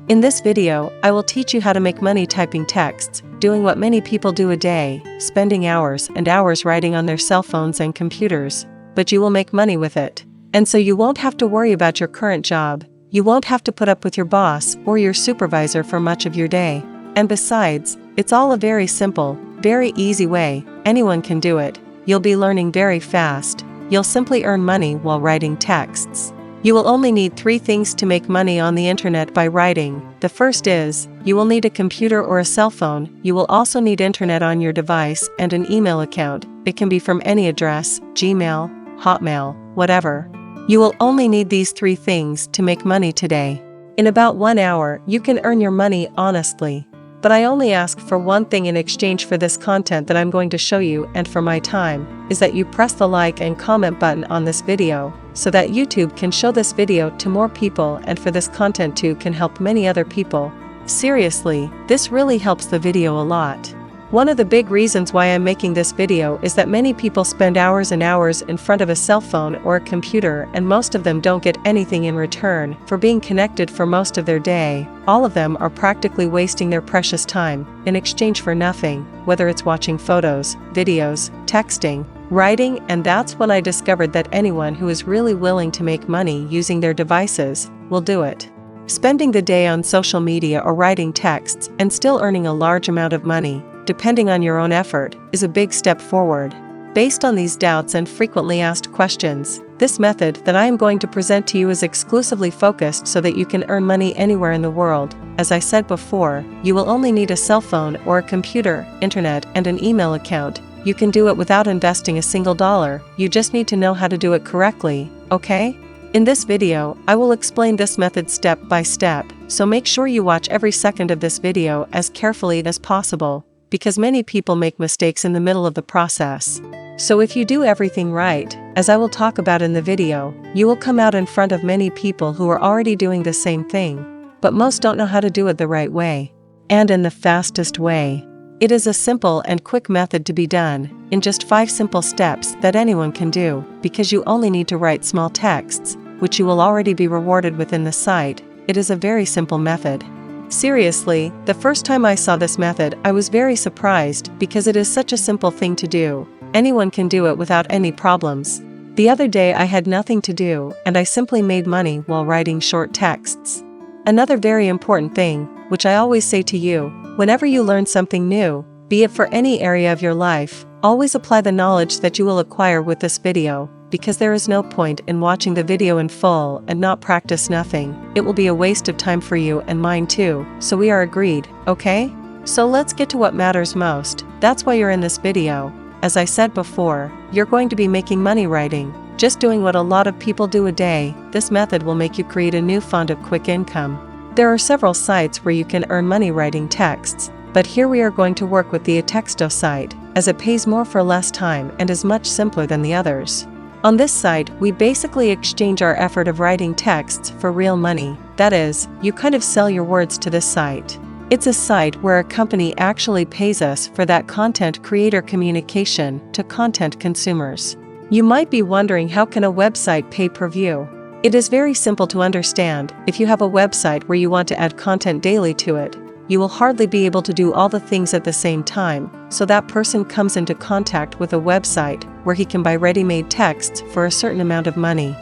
In this video, I will teach you how to make money typing texts, doing what many people do a day, spending hours and hours writing on their cell phones and computers, but you will make money with it. And so you won't have to worry about your current job, you won't have to put up with your boss or your supervisor for much of your day. And besides, it's all a very simple, very easy way, anyone can do it. You'll be learning very fast, you'll simply earn money while writing texts. You will only need 3 things to make money on the internet by writing. The first is, you will need a computer or a cell phone. You will also need internet on your device and an email account. It can be from any address, Gmail, Hotmail, whatever. You will only need these 3 things to make money today. In about 1 hour, you can earn your money honestly. But I only ask for one thing in exchange for this content that I'm going to show you and for my time, is that you press the like and comment button on this video, so that YouTube can show this video to more people and for this content too can help many other people. Seriously, this really helps the video a lot. One of the big reasons why I'm making this video is that many people spend hours and hours in front of a cell phone or a computer and most of them don't get anything in return for being connected for most of their day. All of them are practically wasting their precious time in exchange for nothing, whether it's watching photos, videos, texting, writing, and that's when I discovered that anyone who is really willing to make money using their devices will do it. Spending the day on social media or writing texts and still earning a large amount of money, depending on your own effort, is a big step forward. Based on these doubts and frequently asked questions, this method that I am going to present to you is exclusively focused so that you can earn money anywhere in the world. As I said before, you will only need a cell phone or a computer, internet, and an email account. You can do it without investing a single dollar, you just need to know how to do it correctly, okay? In this video, I will explain this method step by step, so make sure you watch every second of this video as carefully as possible, because many people make mistakes in the middle of the process. So if you do everything right, as I will talk about in the video, you will come out in front of many people who are already doing the same thing, but most don't know how to do it the right way, and in the fastest way. It is a simple and quick method to be done, in just 5 simple steps that anyone can do, because you only need to write small texts, which you will already be rewarded within the site. It is a very simple method. Seriously, the first time I saw this method I was very surprised because it is such a simple thing to do. Anyone can do it without any problems. The other day I had nothing to do and I simply made money while writing short texts. Another very important thing, which I always say to you, whenever you learn something new, be it for any area of your life, always apply the knowledge that you will acquire with this video, because there is no point in watching the video in full and not practice nothing. It will be a waste of time for you and mine too, so we are agreed, okay? So let's get to what matters most. That's why you're in this video. As I said before, you're going to be making money writing, just doing what a lot of people do a day. This method will make you create a new fund of quick income. There are several sites where you can earn money writing texts, but here we are going to work with the Atexto site, as it pays more for less time and is much simpler than the others. On this site, we basically exchange our effort of writing texts for real money. That is, you kind of sell your words to this site. It's a site where a company actually pays us for that content creator communication to content consumers. You might be wondering, how can a website pay per view? It is very simple to understand. If you have a website where you want to add content daily to it, you will hardly be able to do all the things at the same time, so that person comes into contact with a website where he can buy ready-made texts for a certain amount of money.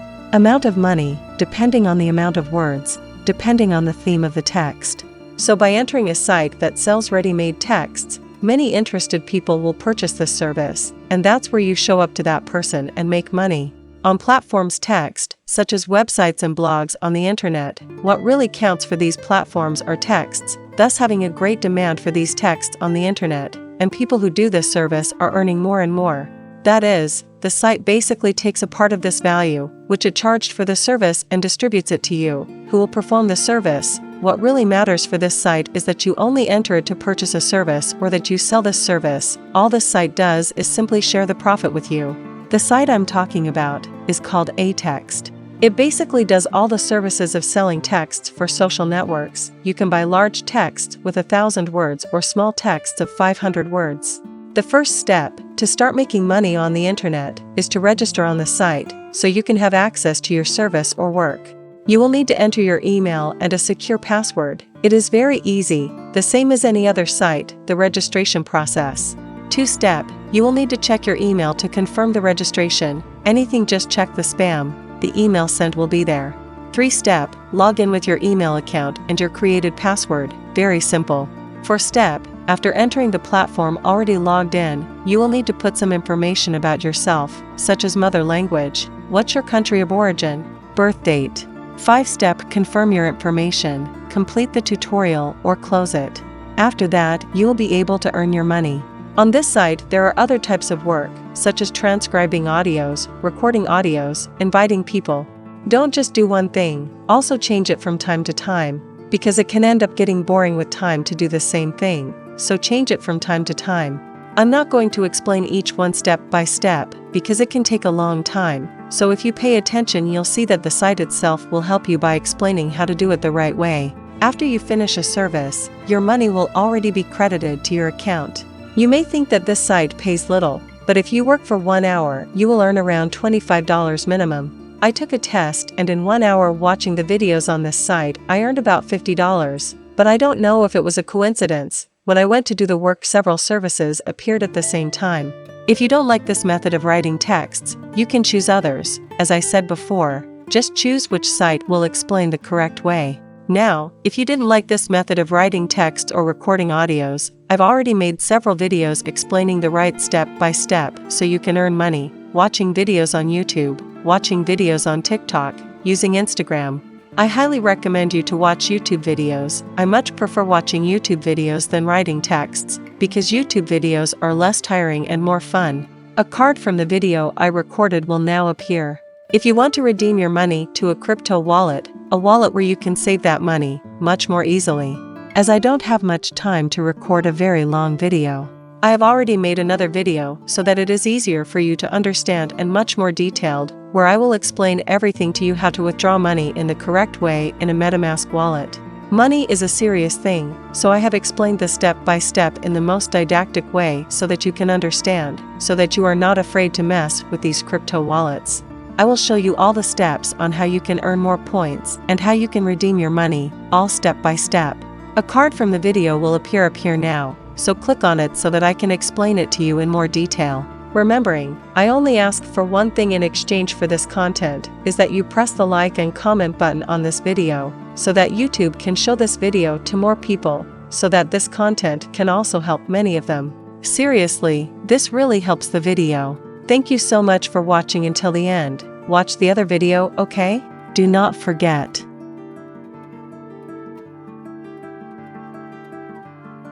Depending on the amount of words, depending on the theme of the text. So by entering a site that sells ready-made texts, many interested people will purchase this service, and that's where you show up to that person and make money. On platforms text, such as websites and blogs on the internet, what really counts for these platforms are texts, thus having a great demand for these texts on the internet, and people who do this service are earning more and more. That is, the site basically takes a part of this value, which it charged for the service, and distributes it to you, who will perform the service. What really matters for this site is that you only enter it to purchase a service or that you sell this service. All this site does is simply share the profit with you. The site I'm talking about is called Atext. It basically does all the services of selling texts for social networks. You can buy large texts with 1,000 words or small texts of 500 words. The first step to start making money on the internet is to register on the site, so you can have access to your service or work. You will need to enter your email and a secure password. It is very easy, the same as any other site, the registration process. 2-step, you will need to check your email to confirm the registration. Anything, just check the spam, the email sent will be there. 3-step, log in with your email account and your created password, very simple. 4-step, after entering the platform already logged in, you will need to put some information about yourself, such as mother language, what's your country of origin, birth date. 5-step, confirm your information, complete the tutorial or close it. After that, you will be able to earn your money. On this site, there are other types of work, such as transcribing audios, recording audios, inviting people. Don't just do one thing, also change it from time to time, because it can end up getting boring with time to do the same thing, so change it from time to time. I'm not going to explain each one step by step, because it can take a long time, so if you pay attention you'll see that the site itself will help you by explaining how to do it the right way. After you finish a service, your money will already be credited to your account. You may think that this site pays little, but if you work for 1 hour, you will earn around $25 minimum. I took a test and in 1 hour watching the videos on this site, I earned about $50, but I don't know if it was a coincidence. When I went to do the work, several services appeared at the same time. If you don't like this method of writing texts, you can choose others. As I said before, just choose which site will explain the correct way. Now, if you didn't like this method of writing text or recording audios, I've already made several videos explaining the right step by step so you can earn money, watching videos on YouTube, watching videos on TikTok, using Instagram. I highly recommend you to watch YouTube videos. I much prefer watching YouTube videos than writing texts, because YouTube videos are less tiring and more fun. A card from the video I recorded will now appear. If you want to redeem your money to a crypto wallet, a wallet where you can save that money much more easily. As I don't have much time to record a very long video, I have already made another video so that it is easier for you to understand and much more detailed, where I will explain everything to you how to withdraw money in the correct way in a MetaMask wallet. Money is a serious thing, so I have explained the step by step in the most didactic way so that you can understand, so that you are not afraid to mess with these crypto wallets. I will show you all the steps on how you can earn more points and how you can redeem your money, all step by step. A card from the video will appear up here now, so click on it so that I can explain it to you in more detail. Remembering, I only ask for one thing in exchange for this content, is that you press the like and comment button on this video, so that YouTube can show this video to more people, so that this content can also help many of them. Seriously, this really helps the video. Thank you so much for watching until the end. Watch the other video, okay? Do not forget